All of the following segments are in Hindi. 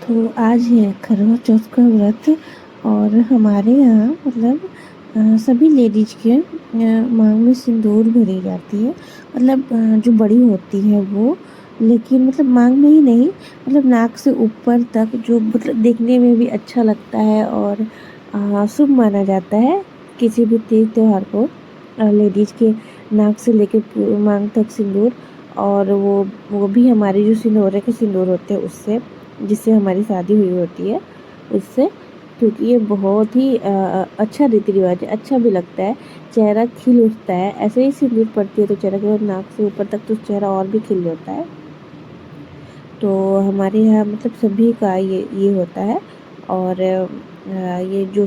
तो आज है करवा चौथ का व्रत और हमारे यहाँ मतलब सभी लेडीज के मांग में सिंदूर भरी जाती है। मतलब जो बड़ी होती है वो, लेकिन मतलब मांग में ही नहीं, मतलब नाक से ऊपर तक, जो मतलब देखने में भी अच्छा लगता है और शुभ माना जाता है। किसी भी तीज त्योहार को लेडीज के नाक से लेके मांग तक सिंदूर, और वो भी हमारे जो सिंदूरे के सिंदूर होते हैं उससे, जिससे हमारी शादी हुई होती है उससे। क्योंकि ये बहुत ही अच्छा रीति रिवाज है, अच्छा भी लगता है, चेहरा खिल उठता है। ऐसे ही सिंदूर पड़ती है तो चेहरा के नाक से ऊपर तक तो चेहरा और भी खिल जाता है। तो हमारे यहाँ मतलब सभी का ये होता है। और ये जो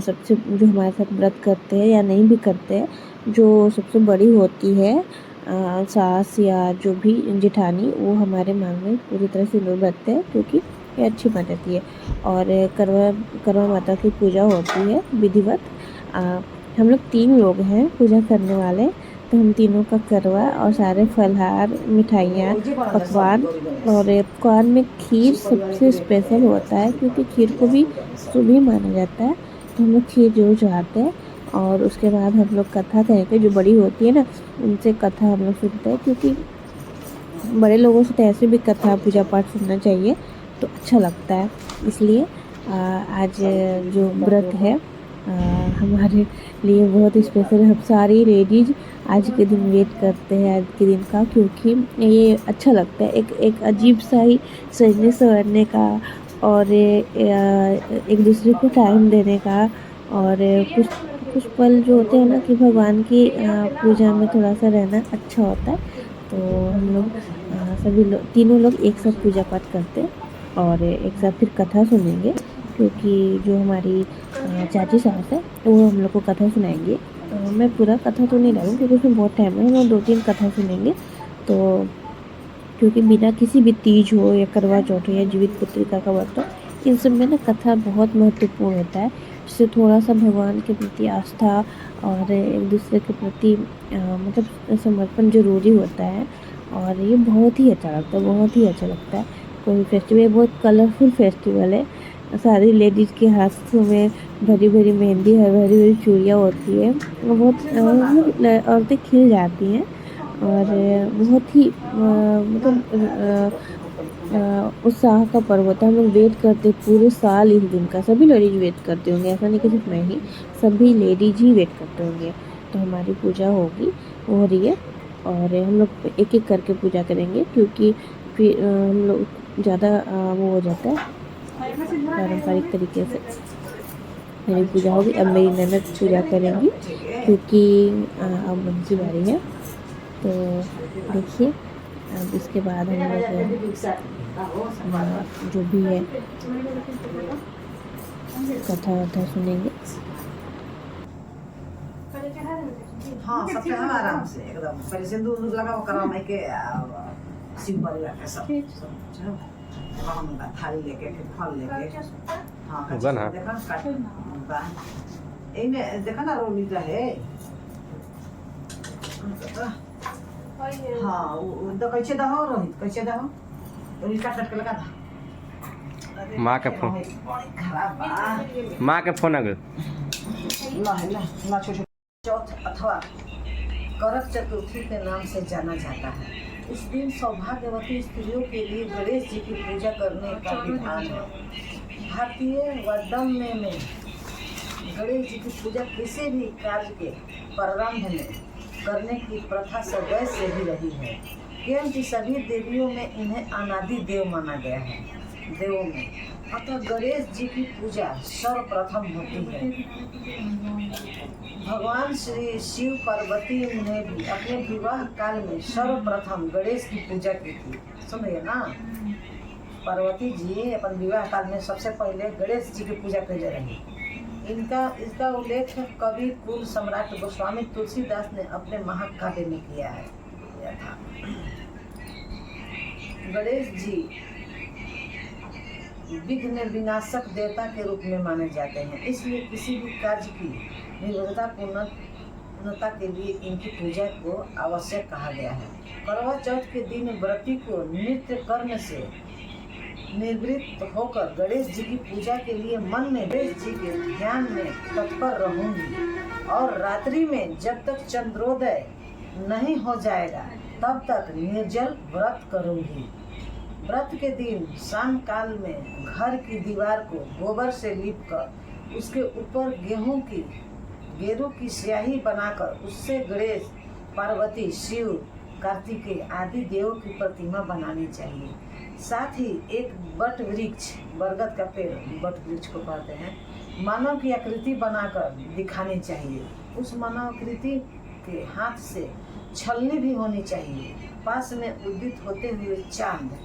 हमारे साथ व्रत करते हैं या नहीं भी करते हैं, जो सबसे बड़ी होती है सास या जो भी जेठानी, वो हमारे मांग में पूरी तरह सिंदूर भरते हैं, क्योंकि ये अच्छी मानी जाती है। और करवा माता की पूजा होती है विधिवत। हम लोग 3 लोग हैं पूजा करने वाले, तो हम तीनों का करवा और सारे फलहार, मिठाइयाँ, पकवान। और पकवान में खीर सबसे स्पेशल होता है, क्योंकि खीर को भी शुभ ही माना जाता है। तो हम लोग खीर जरूर चढ़ाते हैं। और उसके बाद हम लोग कथा कहेंगे, जो बड़ी होती है ना, उनसे कथा हम लोग सुनते हैं, क्योंकि बड़े लोगों से तो ऐसे भी कथा पूजा पाठ सुनना चाहिए, तो अच्छा लगता है। इसलिए आज जो व्रत है हमारे लिए बहुत स्पेशल है। हम सारी लेडीज आज के दिन वेट करते हैं आज के दिन का, क्योंकि ये अच्छा लगता है, एक एक अजीब सा ही सजने संवरने का, और एक दूसरे को टाइम देने का। और कुछ कुछ पल जो होते हैं ना, कि भगवान की पूजा में थोड़ा सा रहना अच्छा होता है। तो हम लोग सभी लोग, तीनों लोग एक साथ पूजा पाठ करते हैं और एक साथ फिर कथा सुनेंगे। क्योंकि जो हमारी चाची सास है, तो वो हम लोग को कथा सुनाएंगे। मैं पूरा कथा तो नहीं डालूँ, क्योंकि उसमें बहुत टाइम है, हम लोग 2-3 कथा सुनेंगे। तो क्योंकि बिना किसी भी तीज हो या करवा चौथ हो या जीवित पुत्रिका का व्रत हो, इन सब में ना कथा बहुत महत्वपूर्ण होता है। जिससे थोड़ा सा भगवान के प्रति आस्था और एक दूसरे के प्रति मतलब समर्पण जरूरी होता है। और ये बहुत ही अच्छा लगता है, बहुत ही अच्छा लगता है। कोई फेस्टिवल, बहुत कलरफुल फेस्टिवल है। सारी लेडीज के हाथों में भरी भरी मेहंदी है, भरी भरी चूड़ियाँ होती है, वो बहुत मतलब औरतें खिल जाती हैं। और बहुत ही मतलब उत्साह का पर्व होता है। हम लोग वेट करते हैं पूरे साल इस दिन का, सभी लेडीज वेट करते होंगे, ऐसा नहीं कि सिर्फ मैं ही, सभी लेडीज ही वेट करते होंगे। तो हमारी पूजा होगी, हो रही है। और हम लोग एक एक करके पूजा करेंगे, क्योंकि फिर हम लोग ज़्यादा वो हो जाता है पारंपरिक तरीके से। मेरी पूजा होगी, अब मेरी ननद पूजा करेंगी, क्योंकि अब उनकी बारी है। तो देखिए, अब इसके बाद हम लोग जो भी है कथा वथा सुनेंगे। हाँ सब है आराम से एकदम। पहले सिंदूर लगाओ, करा माई के शिव परिवार के सब चलो। हम उनका थाली लेके फिर फल लेके, हाँ होगा ना। देखा काट इन्हें देखा ना रोली का है। हाँ वो तो कैसे दहो रोहित, कैसे दहो रोली काट काट के लगा था। माँ के फोन, माँ के फोन आ गए। ना छोटे चौथ अथवा करक चतुर्थी के नाम से जाना जाता है। इस दिन सौभाग्यवती स्त्रियों के लिए गणेश जी की पूजा करने का विधान है। भारतीय वडम में गणेश जी की पूजा किसी भी कार्य के प्रारंभ में करने की प्रथा सदैव से ही रही है, क्योंकि सभी देवियों में इन्हें अनादि देव माना गया है। देवों में अतः गणेश जी की पूजा सर्वप्रथम होती है। भगवान श्री शिव पार्वती ने भी अपने विवाह काल में सर्वप्रथम गणेश की पूजा की थी। सुनिए ना, पार्वती जी अपन विवाह काल में सबसे पहले गणेश जी की पूजा कर रही। इसका उल्लेख कवि कुल सम्राट गोस्वामी तुलसीदास ने अपने महाकाव्य में किया है। गणेश जी विघ्न विनाशक देवता के रूप में माने जाते हैं, इसलिए किसी भी कार्य की निर्विघ्नता पूर्णता के लिए इनकी पूजा को आवश्यक कहा गया है। करवा चौथ के दिन व्रती को नृत्य करने से निवृत्त होकर गणेश जी की पूजा के लिए मन में गणेश जी के ध्यान में तत्पर रहूंगी और रात्रि में जब तक चंद्रोदय नहीं हो जाएगा तब तक निर्जल व्रत करूंगी। व्रत के दिन शाम काल में घर की दीवार को गोबर से लीपकर उसके ऊपर गेरू की स्याही बनाकर उससे गणेश, पार्वती, शिव, कार्तिकेय आदि देवों की प्रतिमा बनानी चाहिए। साथ ही एक बट वृक्ष, बरगद का पेड़ बट वृक्ष को कहते हैं, मानव की आकृति बनाकर दिखानी चाहिए। उस मानव आकृति के हाथ से छलनी भी होनी चाहिए। पास में उदित होते हुए चांद